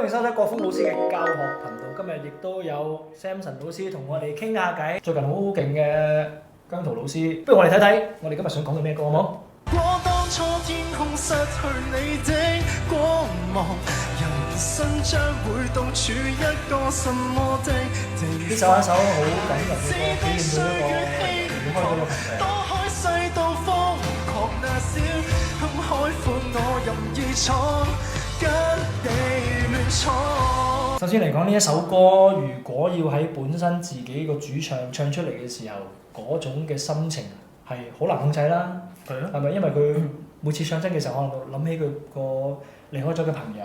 歡迎收睇國風老師嘅教學頻道。今日亦都有 Samson 老師同我哋傾下偈。最近好勁嘅姜濤老師，不如我哋睇睇我哋今日想講嘅咩歌好冇？我當初天空失去你的光芒，人生將會獨處一個什麼的地方。呢首係一首好感人嘅歌，紀念到一個離開咗嘅朋友。多海世道瘋狂那小，向海闊我任意闖，跟地亂闖。首先嚟講呢一首歌，如果要喺本身自己個主唱唱出嚟嘅時候，嗰種嘅心情係好難控制啦。係咯。係咪？因為佢每次唱真嘅時候，可能諗起佢個離開咗嘅朋友，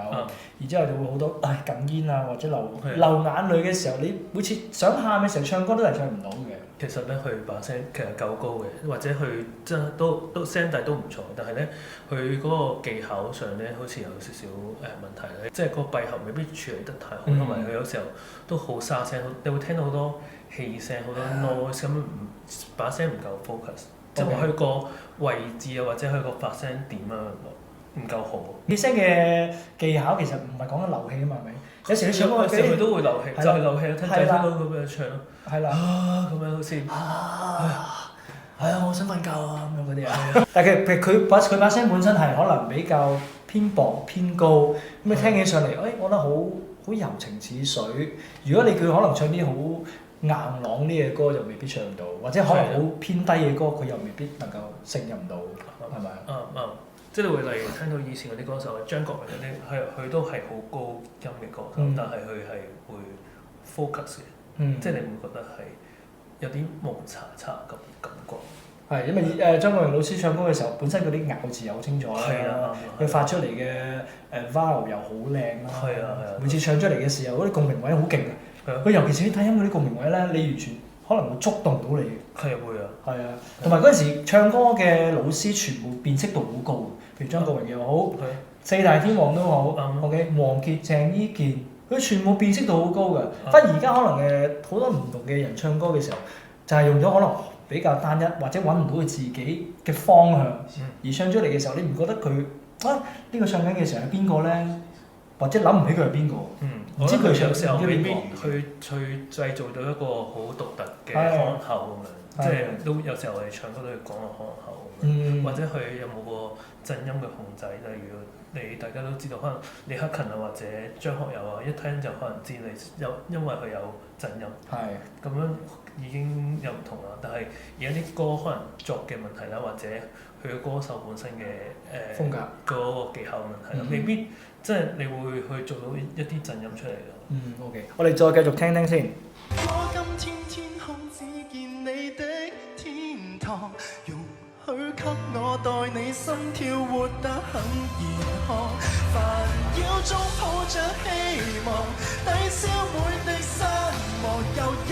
然之後就會好多哽咽啊，或者流眼淚嘅時候，你每次想喊嘅時候唱歌都係唱唔到嘅。其實咧，佢把聲其實夠高嘅，或者佢真係都聲底都唔錯，但係咧，佢嗰個技巧上咧，好似有少少問題咧，即係個閉合未必處理得太好，同埋佢有時候都好沙聲，你會聽到好多氣聲、好多 noise 咁，把聲唔夠 focus， 即係話佢個位置啊，或者佢個發聲點啊唔夠好。氣聲嘅技巧其實唔係講緊流氣啊嘛，係咪？有時你唱歌有時佢都會流氣，就係流氣，聽聽到咁樣唱咯。係啦。咁樣好似係啊，我想瞓覺啊咁樣嗰啲啊。但係其實佢把聲本身係可能比較偏薄偏高，咁你聽起上嚟，我覺得好柔情似水。如果你佢可能唱啲好硬朗啲嘅歌，就未必唱到，或者可能好偏低嘅歌，佢又未必能夠勝任到，係咪啊？即係你會例如聽到以前嗰啲歌手，張國榮嗰啲，佢都係好高音嘅歌手，但係佢係會 focus 嘅，即係你會覺得係有啲蒙查查咁感覺。係因為張國榮老師唱歌嘅時候，本身嗰啲咬字又好清楚啦，佢發出嚟嘅vowel 又好靚啦，每次唱出嚟嘅時候，嗰啲共鳴位好勁嘅。佢尤其是啲低音嗰啲共鳴位咧，你完全可能會觸動到你。係會啊。係啊。同埋嗰陣時唱歌嘅老師全部辨識度好高，譬如張國榮又好，四大天王都好，OK， 王傑、鄭伊健，佢全部辨識度好高㗎。反而而家可能好多唔同嘅人唱歌嘅時候，就係用咗可能比較單一，或者揾唔到佢自己嘅方向，而唱出嚟嘅時候，你唔覺得佢呢個唱緊嘅時候係邊個咧？或者諗唔起佢係邊個？唔知佢唱時候未必去製造到一個好獨特嘅腔口咁樣，即係都有時候我哋唱歌都要講個腔口咁樣，或者佢有冇個震音嘅控制？例如你大家都知道，可能李克勤啊或者張學友啊，一聽就可能知你因為佢有震音，咁樣已經有唔同啦。但係而家啲歌可能作嘅問題啦，或者佢嘅歌手本身嘅風格嗰個技巧問題啦，未必即係你會去做到一啲震音出嚟咯。OK， 我哋再繼續聽聽先。我今天天空只見你的天堂，容許給我待你心跳活得很健康，煩擾中抱着希望，抵消每的失望又一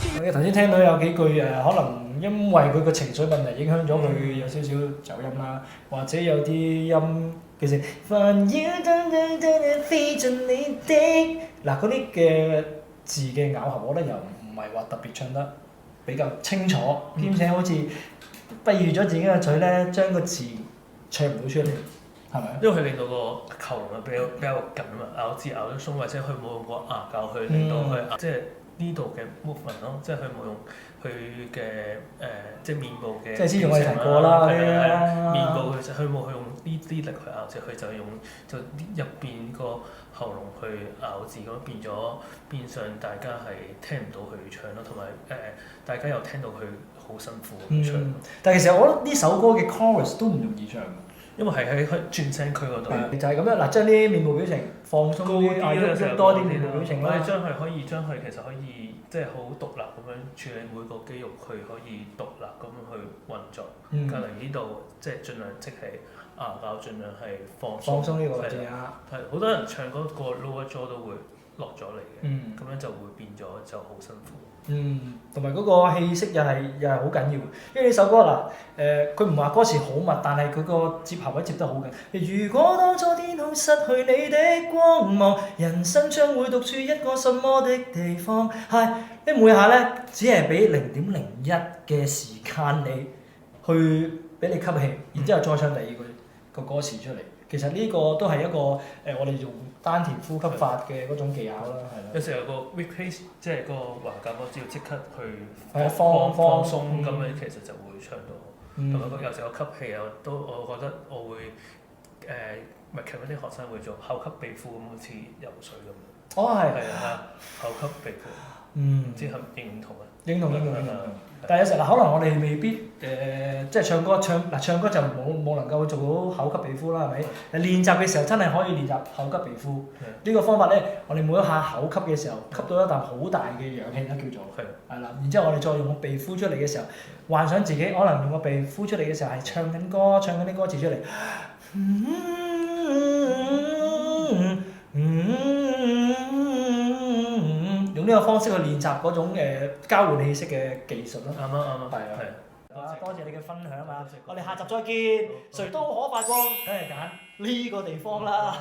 天。你頭先聽到有幾句可能因為佢個情緒問題影響咗佢有少少走音啦，或者有啲音其實煩擾等飛進你的嗱嗰啲嘅字嘅咬合，我覺得又唔係話特別唱得比較清楚，兼且好似閉住咗自己嘅嘴咧，將個字唱唔到出嚟，係咪？因為佢令到個喉嚨啊比較緊啊，咬字咬得鬆，或者佢冇用個牙膠去令到佢即係呢度嘅 movement 咯，即係佢冇用佢嘅即係面部嘅。即係之前我哋提過啦，面部其實佢冇去用呢啲力去咬字，佢就用就入邊個喉嚨去咬字，咁變相大家係聽唔到佢唱咯，同埋大家又聽到佢好辛苦咁唱。但係其實我覺得呢首歌嘅 chorus 都唔容易唱。因為係喺轉聲區嗰度，就係咁樣嗱，將啲面部表情放鬆啲，喐多啲面部表情啦。我哋將佢其實可以即係好獨立咁樣處理每個肌肉，佢可以獨立咁樣去運作。隔離呢度即係盡量即係牙膠，盡量係放鬆呢個位置啊。係好多人唱嗰個 lower jaw 都會落咗嚟嘅，咁樣就會變咗就好辛苦。同埋嗰個氣息又係好緊要，因為呢首歌嗱，佢唔話歌詞好密，但係佢個接合位接得好緊。如果當初天空失去你的光芒，人生將會獨處一個什麼的地方？係，你每下咧只係俾0.01嘅時間你去俾你吸氣，然之後再唱第二句個歌詞出嚟。其實呢個都係一個我哋用丹田呼吸法嘅嗰種技巧啦，係啦。有時候個 replace 即係個橫膈膜只要即刻去放鬆咁樣，其實就會唱到。同埋有時候吸氣我覺得我會咪強嗰啲學生會做口吸鼻呼咁，好似游水咁樣。哦，係。係啊，口吸鼻呼。唔知係認唔同啊？認同。但係有時可能我哋未必即係唱歌就冇能夠做到口吸鼻呼啦，係咪？練習嘅時候真係可以練習口吸鼻呼。呢個方法咧，我哋每一下口吸嘅時候，吸到一啖好大嘅氧氣啦，叫做係啦。然之後我哋再用個鼻呼出嚟嘅時候，幻想自己可能用個鼻呼出嚟嘅時候係唱緊歌，唱緊啲歌詞出嚟。用呢個方式去練習嗰種交換氣息嘅技術咯。啱啊。係啊。多謝你嘅分享啊！我哋下集再見。誰都可發光，梗係揀呢個地方啦。